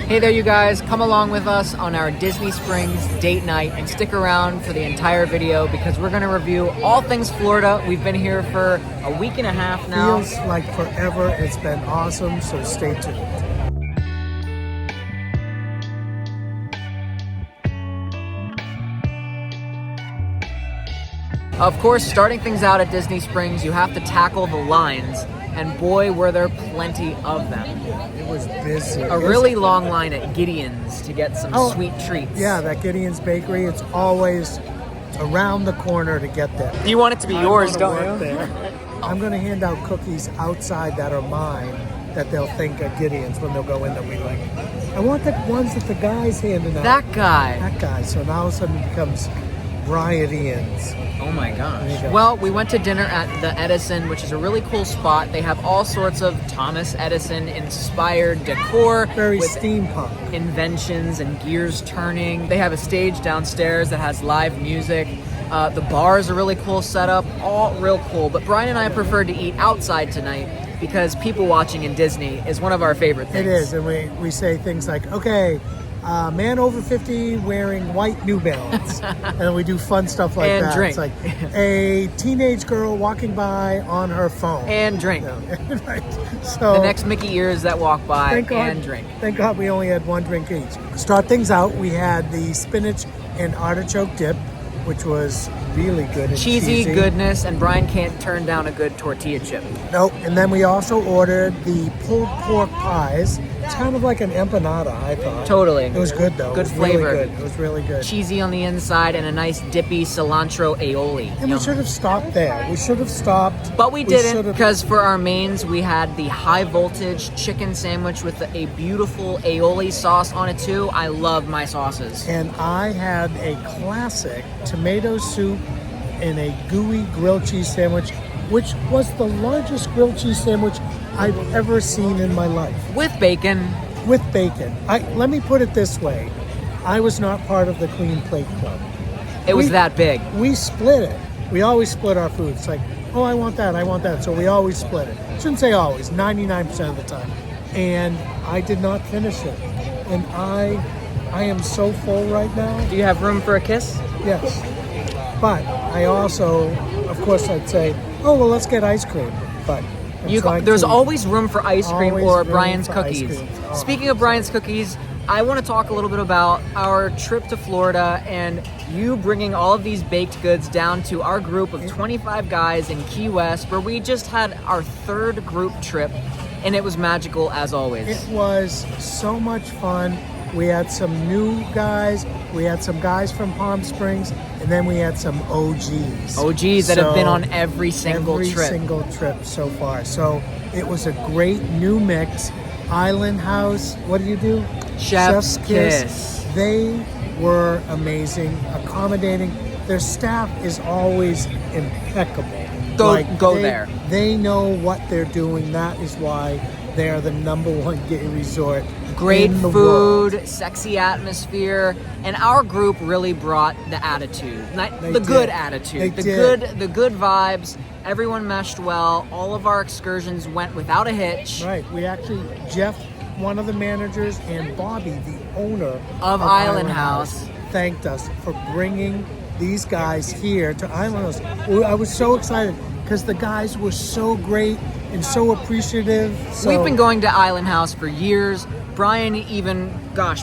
Hey there, you guys. Come along with us on our Disney Springs date night and stick around for the entire video because we're going to review all things Florida. We've been here for a week and a half now. Feels like forever. It's been awesome, so stay tuned. Of course, starting things out at Disney Springs, you have to tackle the lines, and boy, were there plenty of them. It was busy. A really long line at Gideon's to get some sweet treats. Yeah, that Gideon's Bakery, it's always around the corner to get there. You want it to be yours, don't you? I'm going to hand out cookies outside that are mine that they'll think are Gideon's when they'll go in. They'll be like, I want the ones that the guy's handing out. That guy. That guy. So now all of a sudden it becomes Brian-ians. Oh my gosh. Well, we went to dinner at the Edison, which is a really cool spot. They have all sorts of Thomas Edison inspired decor. Very with steampunk. Inventions and gears turning. They have a stage downstairs that has live music. The bar is a really cool setup. All real cool. But Brian and I preferred to eat outside tonight because people watching in Disney is one of our favorite things. It is. And we say things like, okay, man over 50 wearing white New Balance. And we do fun stuff like and that. Drink. It's like a teenage girl walking by on her phone. And drink. Yeah. Right. So the next Mickey ears that walk by and drink. Thank God we only had one drink each. To start things out, we had the spinach and artichoke dip, which was really good and cheesy goodness, and Brian can't turn down a good tortilla chip. Nope. And then we also ordered the pulled pork pies. It's kind of like an empanada, I thought. Totally. It was good, though. Good it was flavor. Really good. It was really good. Cheesy on the inside and a nice dippy cilantro aioli. And we should have stopped there. We should have stopped. But we didn't, because for our mains, we had the high voltage chicken sandwich with a beautiful aioli sauce on it too. I love my sauces. And I had a classic tomato soup and a gooey grilled cheese sandwich, which was the largest grilled cheese sandwich I've ever seen in my life. With bacon. With bacon. Let me put it this way. I was not part of the Clean Plate Club. It was that big. We split it. We always split our food. It's like, oh, I want that. So we always split it. Shouldn't say always, 99% of the time. And I did not finish it. And I am so full right now. Do you have room for a kiss? Yes. But I also, of course, I'd say, oh, well, let's get ice cream. But there's always room for ice cream or Brian's cookies. Oh. Speaking of Brian's cookies, I want to talk a little bit about our trip to Florida and you bringing all of these baked goods down to our group of 25 guys in Key West, where we just had our third group trip, and it was magical as always. It was so much fun. We had some new guys. We had some guys from Palm Springs, and then we had some OGs. OGs that have been on every single trip so far. So it was a great new mix. Island House, what do you do? Chef's Kiss. They were amazing, accommodating. Their staff is always impeccable. Go there. They know what they're doing. That is why they are the #1 gay resort. Great in the food, world. Sexy atmosphere, and our group really brought the attitude. Good attitude. The good vibes. Everyone meshed well. All of our excursions went without a hitch. Right. We actually, Jeff, one of the managers, and Bobby, the owner of Island House, thanked us for bringing these guys here to Island House. I was so excited because the guys were so great and so appreciative. We've been going to Island House for years. Brian even,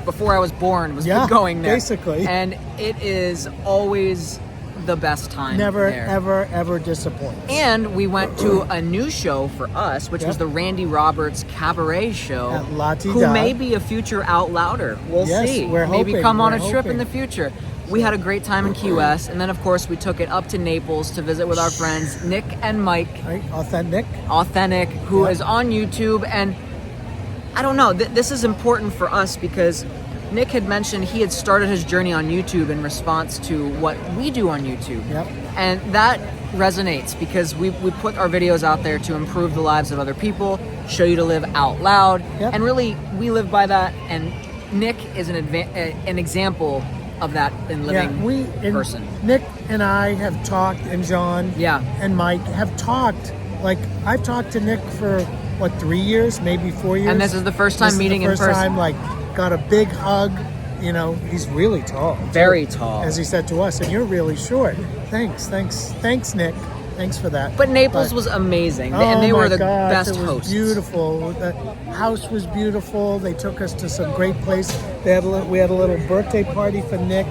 before I was born, was going there. Basically. And it is always the best time. Never, there. ever disappoint. And we went to a new show for us, which was the Randy Roberts Cabaret Show. At La Tida. Who may be a future Out Louder. We'll see. We're Maybe hoping. come on a trip in the future. We had a great time in Key West, and then of course we took it up to Naples to visit with our friends Nick and Mike. Right, Authentic, who is on YouTube. And I don't know, this is important for us because Nick had mentioned he had started his journey on YouTube in response to what we do on YouTube. Yep. And that resonates because we put our videos out there to improve the lives of other people, show you to live out loud. Yep. And really, we live by that. And Nick is an example of that in living person. Nick and I have talked, and John and Mike have talked. Like, I've talked to Nick for, 3 years, maybe 4 years? And this is the first time meeting in person. This is the first time, got a big hug. You know, he's really tall. Very tall. As he said to us, and you're really short. Thanks, Nick. Thanks for that. But Naples was amazing, and they were the best hosts. Beautiful. The house was beautiful. They took us to some great place. We had a little birthday party for Nick.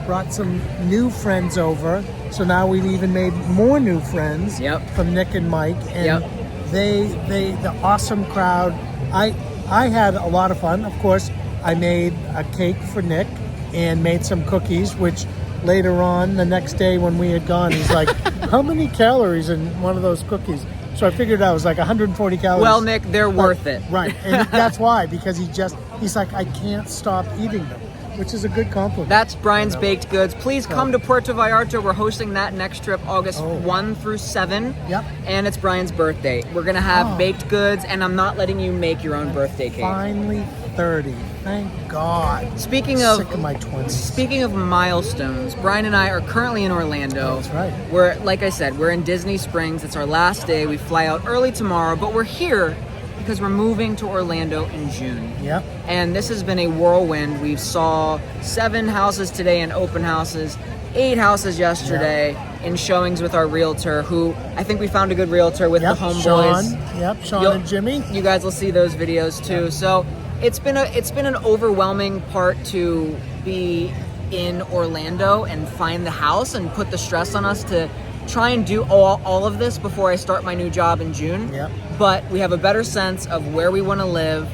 Brought some new friends over. So now we've even made more new friends. Yep. From Nick and Mike, and the awesome crowd. I had a lot of fun. Of course, I made a cake for Nick and made some cookies, which later on the next day when we had gone, he's like, how many calories in one of those cookies? So I figured out it was like 140 calories. Well, Nick, they're worth it. Right. And that's why, because he's like, I can't stop eating them, which is a good compliment. That's Brian's Baked Goods. Please come to Puerto Vallarta. We're hosting that next trip August 1 through 7. Yep. And it's Brian's birthday. We're going to have baked goods, and I'm not letting you make your own birthday cake. Finally 30. Thank God. Sick of my 20s. Speaking of milestones, Brian and I are currently in Orlando. That's right. We're, like I said, we're in Disney Springs. It's our last day. We fly out early tomorrow, but we're here because we're moving to Orlando in June. Yep. And this has been a whirlwind. We saw 7 houses today in open houses, 8 houses yesterday in showings with our realtor, who I think we found a good realtor with the homeboys. Shon and Jimmy. You guys will see those videos too. So it's been an overwhelming part to be in Orlando and find the house and put the stress on us to try and do all of this before I start my new job in June. Yep. But we have a better sense of where we want to live.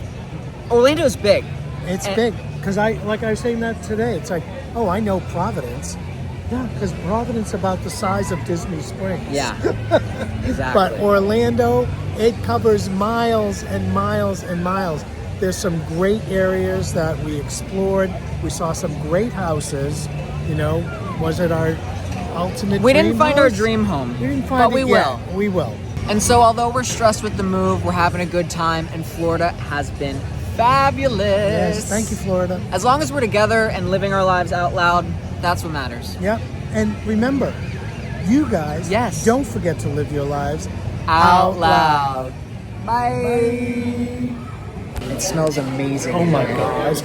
Orlando's big. It's big. Because like I was saying that today, it's like, oh, I know Providence. Yeah, because Providence is about the size of Disney Springs. Yeah, exactly. But Orlando, it covers miles and miles and miles. There's some great areas that we explored. We saw some great houses. You know, was it our ultimate We dream didn't find house? our dream home. We didn't find but we it will. yet. We will. And so although we're stressed with the move, we're having a good time, and Florida has been fabulous. Yes, thank you, Florida. As long as we're together and living our lives out loud, that's what matters. Yep. And remember, you guys, don't forget to live your lives out loud. Bye. It smells amazing. Oh my gosh.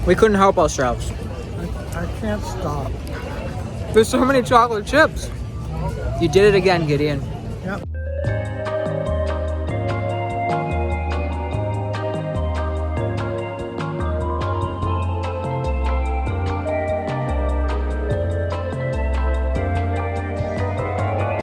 We couldn't help ourselves. I can't stop. There's so many chocolate chips. You did it again, Gideon. Yep.